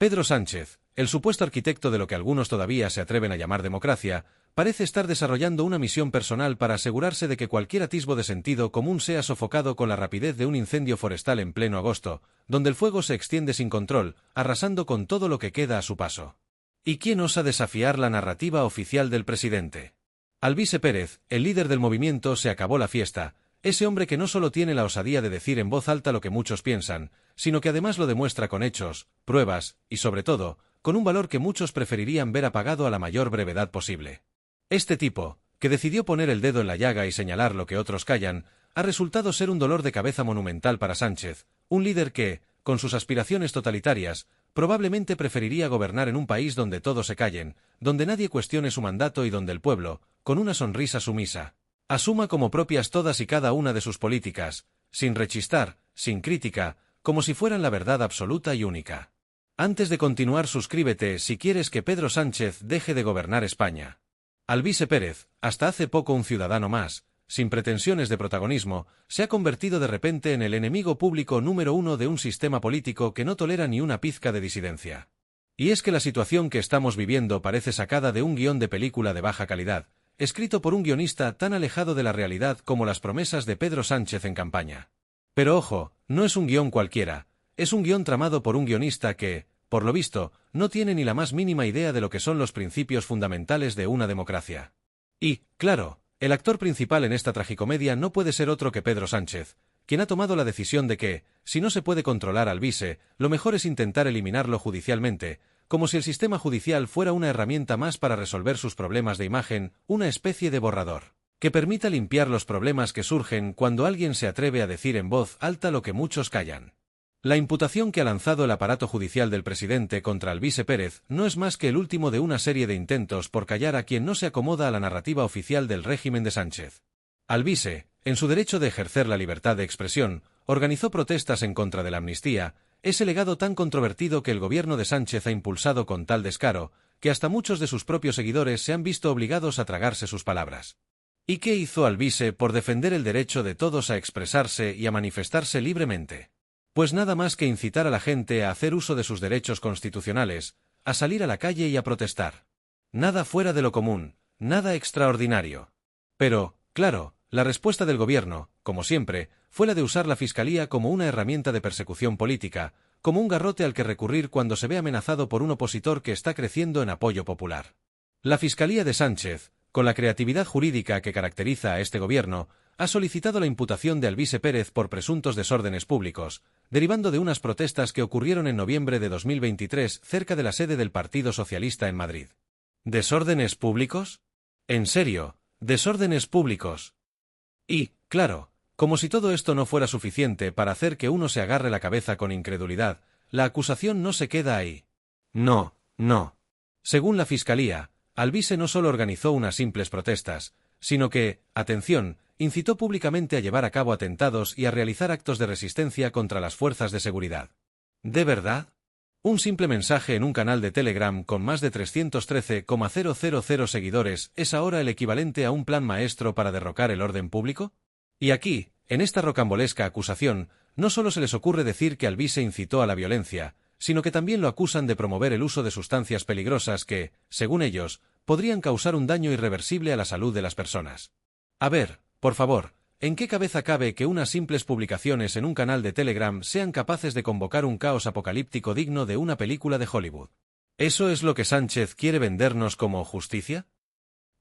Pedro Sánchez, el supuesto arquitecto de lo que algunos todavía se atreven a llamar democracia, parece estar desarrollando una misión personal para asegurarse de que cualquier atisbo de sentido común sea sofocado con la rapidez de un incendio forestal en pleno agosto, donde el fuego se extiende sin control, arrasando con todo lo que queda a su paso. ¿Y quién osa desafiar la narrativa oficial del presidente? Alvise Pérez, el líder del movimiento Se Acabó la Fiesta, ese hombre que no solo tiene la osadía de decir en voz alta lo que muchos piensan, sino que además lo demuestra con hechos, pruebas y, sobre todo, con un valor que muchos preferirían ver apagado a la mayor brevedad posible. Este tipo, que decidió poner el dedo en la llaga y señalar lo que otros callan, ha resultado ser un dolor de cabeza monumental para Sánchez, un líder que, con sus aspiraciones totalitarias, probablemente preferiría gobernar en un país donde todos se callen, donde nadie cuestione su mandato y donde el pueblo, con una sonrisa sumisa, asuma como propias todas y cada una de sus políticas, sin rechistar, sin crítica, como si fueran la verdad absoluta y única. Antes de continuar, suscríbete si quieres que Pedro Sánchez deje de gobernar España. Alvise Pérez, hasta hace poco un ciudadano más, sin pretensiones de protagonismo, se ha convertido de repente en el enemigo público número uno de un sistema político que no tolera ni una pizca de disidencia. Y es que la situación que estamos viviendo parece sacada de un guión de película de baja calidad, escrito por un guionista tan alejado de la realidad como las promesas de Pedro Sánchez en campaña. Pero ojo, no es un guión cualquiera, es un guión tramado por un guionista que, por lo visto, no tiene ni la más mínima idea de lo que son los principios fundamentales de una democracia. Y, claro, el actor principal en esta tragicomedia no puede ser otro que Pedro Sánchez, quien ha tomado la decisión de que, si no se puede controlar a Alvise, lo mejor es intentar eliminarlo judicialmente, como si el sistema judicial fuera una herramienta más para resolver sus problemas de imagen, una especie de borrador, que permita limpiar los problemas que surgen cuando alguien se atreve a decir en voz alta lo que muchos callan. La imputación que ha lanzado el aparato judicial del presidente contra Alvise Pérez no es más que el último de una serie de intentos por callar a quien no se acomoda a la narrativa oficial del régimen de Sánchez. Alvise, en su derecho de ejercer la libertad de expresión, organizó protestas en contra de la amnistía, ese legado tan controvertido que el gobierno de Sánchez ha impulsado con tal descaro, que hasta muchos de sus propios seguidores se han visto obligados a tragarse sus palabras. ¿Y qué hizo Alvise por defender el derecho de todos a expresarse y a manifestarse libremente? Pues nada más que incitar a la gente a hacer uso de sus derechos constitucionales, a salir a la calle y a protestar. Nada fuera de lo común, nada extraordinario. Pero, claro, la respuesta del gobierno, como siempre, fue la de usar la Fiscalía como una herramienta de persecución política, como un garrote al que recurrir cuando se ve amenazado por un opositor que está creciendo en apoyo popular. La Fiscalía de Sánchez, con la creatividad jurídica que caracteriza a este gobierno, ha solicitado la imputación de Alvise Pérez por presuntos desórdenes públicos, derivando de unas protestas que ocurrieron en noviembre de 2023 cerca de la sede del Partido Socialista en Madrid. ¿Desórdenes públicos? ¿En serio? ¿Desórdenes públicos? Y, claro, como si todo esto no fuera suficiente para hacer que uno se agarre la cabeza con incredulidad, la acusación no se queda ahí. No, no. Según la Fiscalía, Alvise no solo organizó unas simples protestas, sino que, atención, incitó públicamente a llevar a cabo atentados y a realizar actos de resistencia contra las fuerzas de seguridad. ¿De verdad? ¿Un simple mensaje en un canal de Telegram con más de 313,000 seguidores es ahora el equivalente a un plan maestro para derrocar el orden público? Y aquí, en esta rocambolesca acusación, no solo se les ocurre decir que Alvise incitó a la violencia, sino que también lo acusan de promover el uso de sustancias peligrosas que, según ellos, podrían causar un daño irreversible a la salud de las personas. A ver, por favor, ¿en qué cabeza cabe que unas simples publicaciones en un canal de Telegram sean capaces de convocar un caos apocalíptico digno de una película de Hollywood? ¿Eso es lo que Sánchez quiere vendernos como justicia?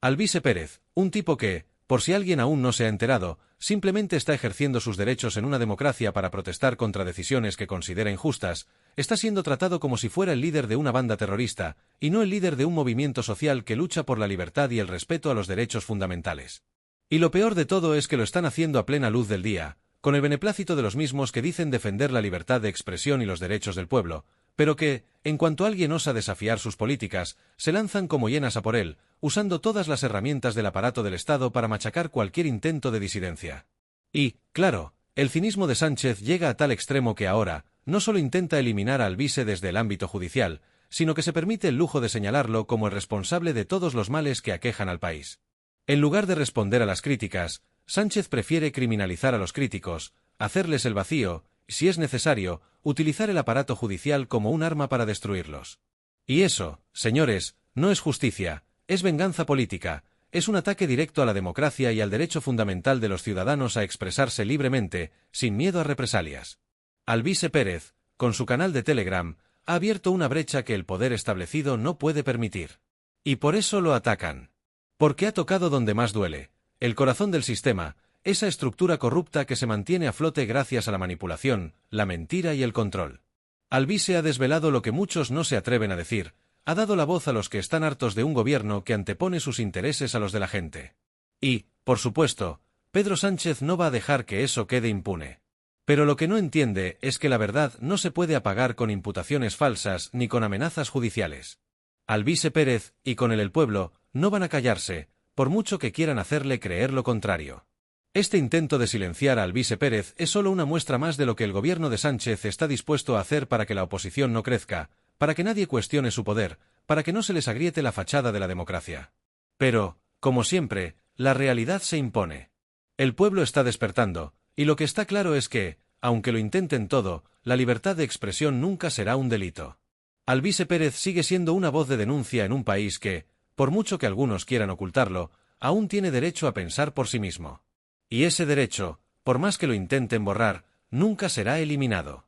Alvise Pérez, un tipo que, por si alguien aún no se ha enterado, simplemente está ejerciendo sus derechos en una democracia para protestar contra decisiones que considera injustas, está siendo tratado como si fuera el líder de una banda terrorista, y no el líder de un movimiento social que lucha por la libertad y el respeto a los derechos fundamentales. Y lo peor de todo es que lo están haciendo a plena luz del día, con el beneplácito de los mismos que dicen defender la libertad de expresión y los derechos del pueblo, pero que, en cuanto alguien osa desafiar sus políticas, se lanzan como hienas a por él, usando todas las herramientas del aparato del Estado para machacar cualquier intento de disidencia. Y, claro, el cinismo de Sánchez llega a tal extremo que ahora, no solo intenta eliminar a Alvise desde el ámbito judicial, sino que se permite el lujo de señalarlo como el responsable de todos los males que aquejan al país. En lugar de responder a las críticas, Sánchez prefiere criminalizar a los críticos, hacerles el vacío, si es necesario, utilizar el aparato judicial como un arma para destruirlos. Y eso, señores, no es justicia, es venganza política, es un ataque directo a la democracia y al derecho fundamental de los ciudadanos a expresarse libremente, sin miedo a represalias. Alvise Pérez, con su canal de Telegram, ha abierto una brecha que el poder establecido no puede permitir. Y por eso lo atacan. Porque ha tocado donde más duele, el corazón del sistema, esa estructura corrupta que se mantiene a flote gracias a la manipulación, la mentira y el control. Alvise ha desvelado lo que muchos no se atreven a decir, ha dado la voz a los que están hartos de un gobierno que antepone sus intereses a los de la gente. Y, por supuesto, Pedro Sánchez no va a dejar que eso quede impune. Pero lo que no entiende es que la verdad no se puede apagar con imputaciones falsas ni con amenazas judiciales. Alvise Pérez, y con él el pueblo, no van a callarse, por mucho que quieran hacerle creer lo contrario. Este intento de silenciar a Alvise Pérez es solo una muestra más de lo que el gobierno de Sánchez está dispuesto a hacer para que la oposición no crezca, para que nadie cuestione su poder, para que no se les agriete la fachada de la democracia. Pero, como siempre, la realidad se impone. El pueblo está despertando, y lo que está claro es que, aunque lo intenten todo, la libertad de expresión nunca será un delito. Alvise Pérez sigue siendo una voz de denuncia en un país que, por mucho que algunos quieran ocultarlo, aún tiene derecho a pensar por sí mismo. Y ese derecho, por más que lo intenten borrar, nunca será eliminado.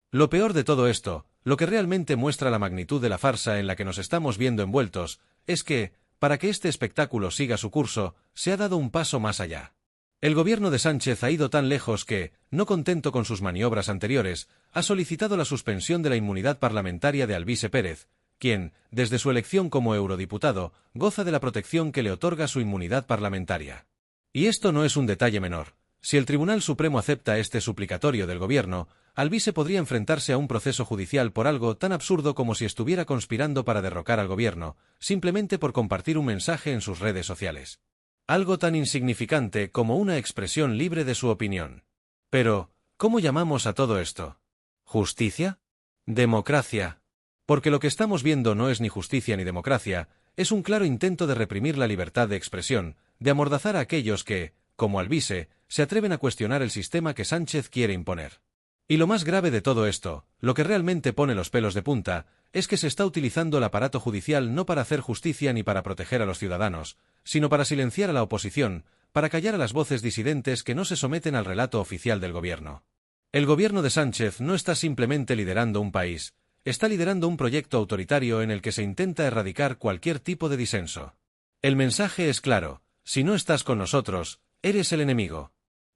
Lo peor de todo esto, lo que realmente muestra la magnitud de la farsa en la que nos estamos viendo envueltos, es que, para que este espectáculo siga su curso, se ha dado un paso más allá. El gobierno de Sánchez ha ido tan lejos que, no contento con sus maniobras anteriores, ha solicitado la suspensión de la inmunidad parlamentaria de Alvise Pérez, quien, desde su elección como eurodiputado, goza de la protección que le otorga su inmunidad parlamentaria. Y esto no es un detalle menor. Si el Tribunal Supremo acepta este suplicatorio del gobierno, Alvise podría enfrentarse a un proceso judicial por algo tan absurdo como si estuviera conspirando para derrocar al gobierno, simplemente por compartir un mensaje en sus redes sociales. Algo tan insignificante como una expresión libre de su opinión. Pero, ¿cómo llamamos a todo esto? ¿Justicia? ¿Democracia? Porque lo que estamos viendo no es ni justicia ni democracia, es un claro intento de reprimir la libertad de expresión, de amordazar a aquellos que, como Alvise, se atreven a cuestionar el sistema que Sánchez quiere imponer. Y lo más grave de todo esto, lo que realmente pone los pelos de punta, es que se está utilizando el aparato judicial no para hacer justicia ni para proteger a los ciudadanos, sino para silenciar a la oposición, para callar a las voces disidentes que no se someten al relato oficial del gobierno. El gobierno de Sánchez no está simplemente liderando un país, está liderando un proyecto autoritario en el que se intenta erradicar cualquier tipo de disenso. El mensaje es claro: si no estás con nosotros, eres el enemigo.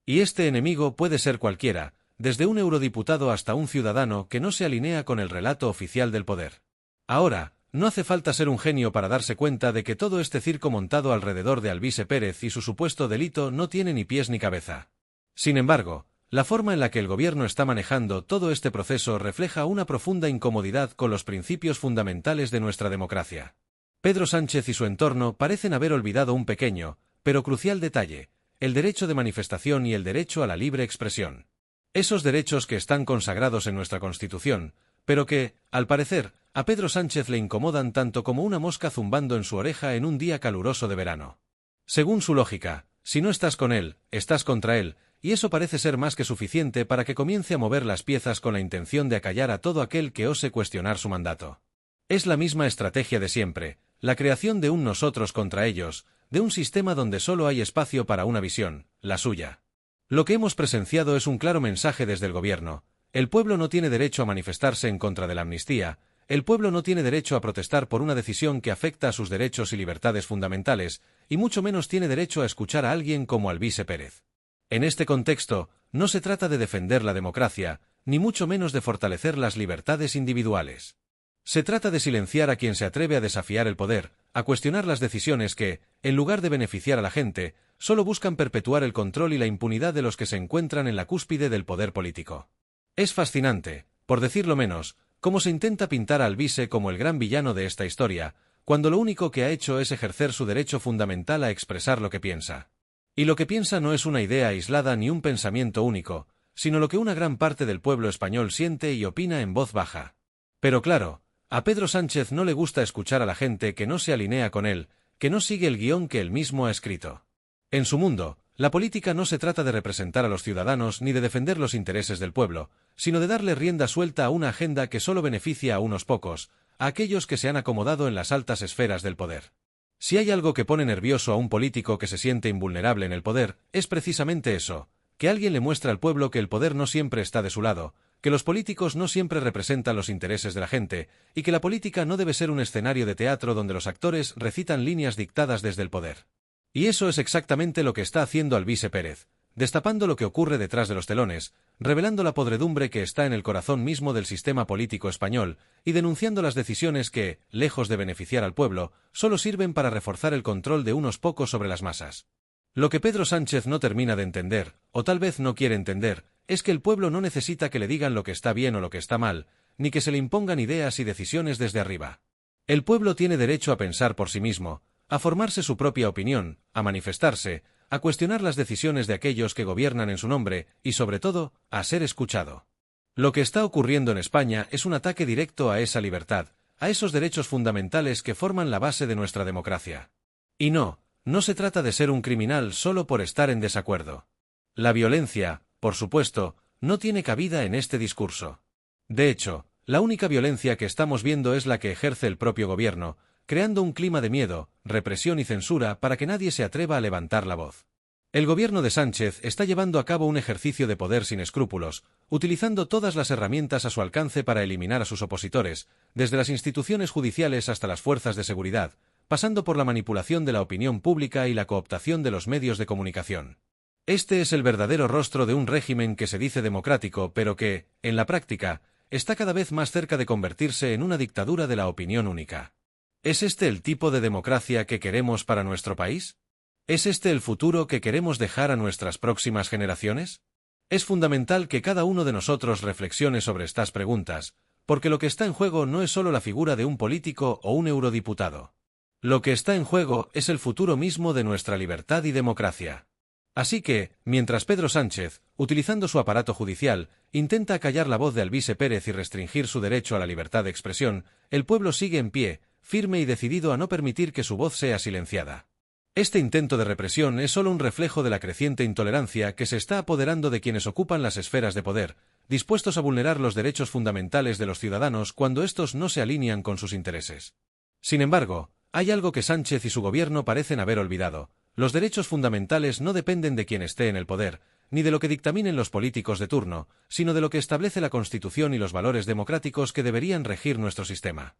Y este enemigo puede ser cualquiera, desde un eurodiputado hasta un ciudadano que no se alinea con el relato oficial del poder. Ahora, no hace falta ser un genio para darse cuenta de que todo este circo montado alrededor de Alvise Pérez y su supuesto delito no tiene ni pies ni cabeza. Sin embargo, la forma en la que el gobierno está manejando todo este proceso refleja una profunda incomodidad con los principios fundamentales de nuestra democracia. Pedro Sánchez y su entorno parecen haber olvidado un pequeño, pero crucial detalle: el derecho de manifestación y el derecho a la libre expresión. Esos derechos que están consagrados en nuestra Constitución, pero que, al parecer, a Pedro Sánchez le incomodan tanto como una mosca zumbando en su oreja en un día caluroso de verano. Según su lógica, si no estás con él, estás contra él, y eso parece ser más que suficiente para que comience a mover las piezas con la intención de acallar a todo aquel que ose cuestionar su mandato. Es la misma estrategia de siempre, la creación de un nosotros contra ellos, de un sistema donde solo hay espacio para una visión, la suya. Lo que hemos presenciado es un claro mensaje desde el gobierno: el pueblo no tiene derecho a manifestarse en contra de la amnistía, el pueblo no tiene derecho a protestar por una decisión que afecta a sus derechos y libertades fundamentales, y mucho menos tiene derecho a escuchar a alguien como Alvise Pérez. En este contexto, no se trata de defender la democracia, ni mucho menos de fortalecer las libertades individuales. Se trata de silenciar a quien se atreve a desafiar el poder, a cuestionar las decisiones que, en lugar de beneficiar a la gente, solo buscan perpetuar el control y la impunidad de los que se encuentran en la cúspide del poder político. Es fascinante, por decirlo menos, cómo se intenta pintar a Alvise como el gran villano de esta historia, cuando lo único que ha hecho es ejercer su derecho fundamental a expresar lo que piensa. Y lo que piensa no es una idea aislada ni un pensamiento único, sino lo que una gran parte del pueblo español siente y opina en voz baja. Pero claro, a Pedro Sánchez no le gusta escuchar a la gente que no se alinea con él, que no sigue el guión que él mismo ha escrito. En su mundo, La política no se trata de representar a los ciudadanos ni de defender los intereses del pueblo, sino de darle rienda suelta a una agenda que solo beneficia a unos pocos, a aquellos que se han acomodado en las altas esferas del poder. Si hay algo que pone nervioso a un político que se siente invulnerable en el poder, es precisamente eso, que alguien le muestra al pueblo que el poder no siempre está de su lado, que los políticos no siempre representan los intereses de la gente, y que la política no debe ser un escenario de teatro donde los actores recitan líneas dictadas desde el poder. Y eso es exactamente lo que está haciendo Alvise Pérez, destapando lo que ocurre detrás de los telones, revelando la podredumbre que está en el corazón mismo del sistema político español, y denunciando las decisiones que, lejos de beneficiar al pueblo, solo sirven para reforzar el control de unos pocos sobre las masas. Lo que Pedro Sánchez no termina de entender, o tal vez no quiere entender, es que el pueblo no necesita que le digan lo que está bien o lo que está mal, ni que se le impongan ideas y decisiones desde arriba. El pueblo tiene derecho a pensar por sí mismo, a formarse su propia opinión, a manifestarse, a cuestionar las decisiones de aquellos que gobiernan en su nombre y, sobre todo, a ser escuchado. Lo que está ocurriendo en España es un ataque directo a esa libertad, a esos derechos fundamentales que forman la base de nuestra democracia. Y no se trata de ser un criminal solo por estar en desacuerdo. La violencia, por supuesto, no tiene cabida en este discurso. De hecho, la única violencia que estamos viendo es la que ejerce el propio gobierno, creando un clima de miedo, represión y censura para que nadie se atreva a levantar la voz. El gobierno de Sánchez está llevando a cabo un ejercicio de poder sin escrúpulos, utilizando todas las herramientas a su alcance para eliminar a sus opositores, desde las instituciones judiciales hasta las fuerzas de seguridad, pasando por la manipulación de la opinión pública y la cooptación de los medios de comunicación. Este es el verdadero rostro de un régimen que se dice democrático, pero que, en la práctica, está cada vez más cerca de convertirse en una dictadura de la opinión única. ¿Es este el tipo de democracia que queremos para nuestro país? ¿Es este el futuro que queremos dejar a nuestras próximas generaciones? Es fundamental que cada uno de nosotros reflexione sobre estas preguntas, porque lo que está en juego no es solo la figura de un político o un eurodiputado. Lo que está en juego es el futuro mismo de nuestra libertad y democracia. Así que, mientras Pedro Sánchez, utilizando su aparato judicial, intenta acallar la voz de Alvise Pérez y restringir su derecho a la libertad de expresión, el pueblo sigue en pie, firme y decidido a no permitir que su voz sea silenciada. Este intento de represión es solo un reflejo de la creciente intolerancia que se está apoderando de quienes ocupan las esferas de poder, dispuestos a vulnerar los derechos fundamentales de los ciudadanos cuando estos no se alinean con sus intereses. Sin embargo, hay algo que Sánchez y su gobierno parecen haber olvidado: los derechos fundamentales no dependen de quien esté en el poder, ni de lo que dictaminen los políticos de turno, sino de lo que establece la Constitución y los valores democráticos que deberían regir nuestro sistema.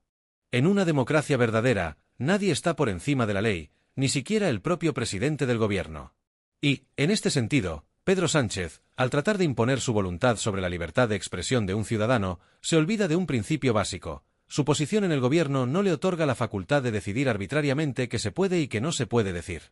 En una democracia verdadera, nadie está por encima de la ley, ni siquiera el propio presidente del gobierno. Y, en este sentido, Pedro Sánchez, al tratar de imponer su voluntad sobre la libertad de expresión de un ciudadano, se olvida de un principio básico: su posición en el gobierno no le otorga la facultad de decidir arbitrariamente qué se puede y qué no se puede decir.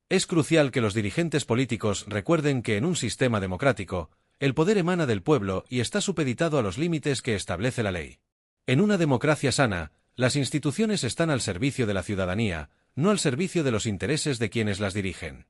Es crucial que los dirigentes políticos recuerden que en un sistema democrático, el poder emana del pueblo y está supeditado a los límites que establece la ley. En una democracia sana, las instituciones están al servicio de la ciudadanía, no al servicio de los intereses de quienes las dirigen.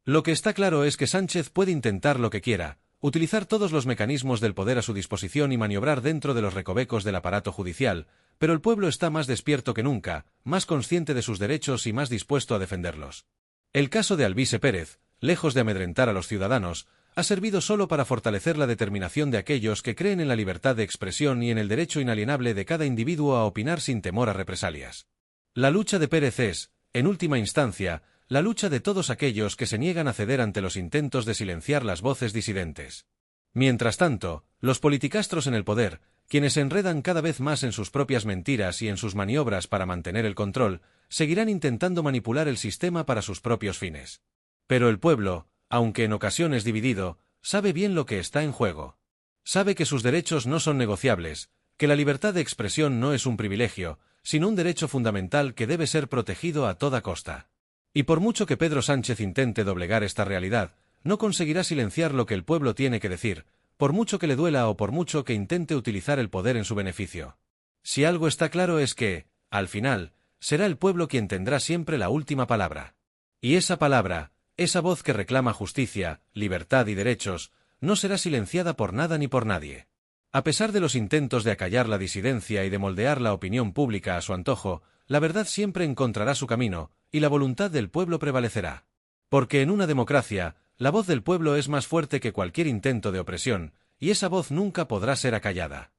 Lo que está claro es que Sánchez puede intentar lo que quiera, utilizar todos los mecanismos del poder a su disposición y maniobrar dentro de los recovecos del aparato judicial, pero el pueblo está más despierto que nunca, más consciente de sus derechos y más dispuesto a defenderlos. El caso de Alvise Pérez, lejos de amedrentar a los ciudadanos, ha servido solo para fortalecer la determinación de aquellos que creen en la libertad de expresión y en el derecho inalienable de cada individuo a opinar sin temor a represalias. La lucha de Pérez es, en última instancia, la lucha de todos aquellos que se niegan a ceder ante los intentos de silenciar las voces disidentes. Mientras tanto, los politicastros en el poder, quienes se enredan cada vez más en sus propias mentiras y en sus maniobras para mantener el control, seguirán intentando manipular el sistema para sus propios fines. Pero el pueblo, aunque en ocasiones dividido, sabe bien lo que está en juego. Sabe que sus derechos no son negociables, que la libertad de expresión no es un privilegio, sino un derecho fundamental que debe ser protegido a toda costa. Y por mucho que Pedro Sánchez intente doblegar esta realidad, no conseguirá silenciar lo que el pueblo tiene que decir, por mucho que le duela o por mucho que intente utilizar el poder en su beneficio. Si algo está claro es que, al final, será el pueblo quien tendrá siempre la última palabra. Y esa palabra, esa voz que reclama justicia, libertad y derechos, no será silenciada por nada ni por nadie. A pesar de los intentos de acallar la disidencia y de moldear la opinión pública a su antojo, la verdad siempre encontrará su camino, y la voluntad del pueblo prevalecerá. Porque en una democracia, La voz del pueblo es más fuerte que cualquier intento de opresión, y esa voz nunca podrá ser acallada.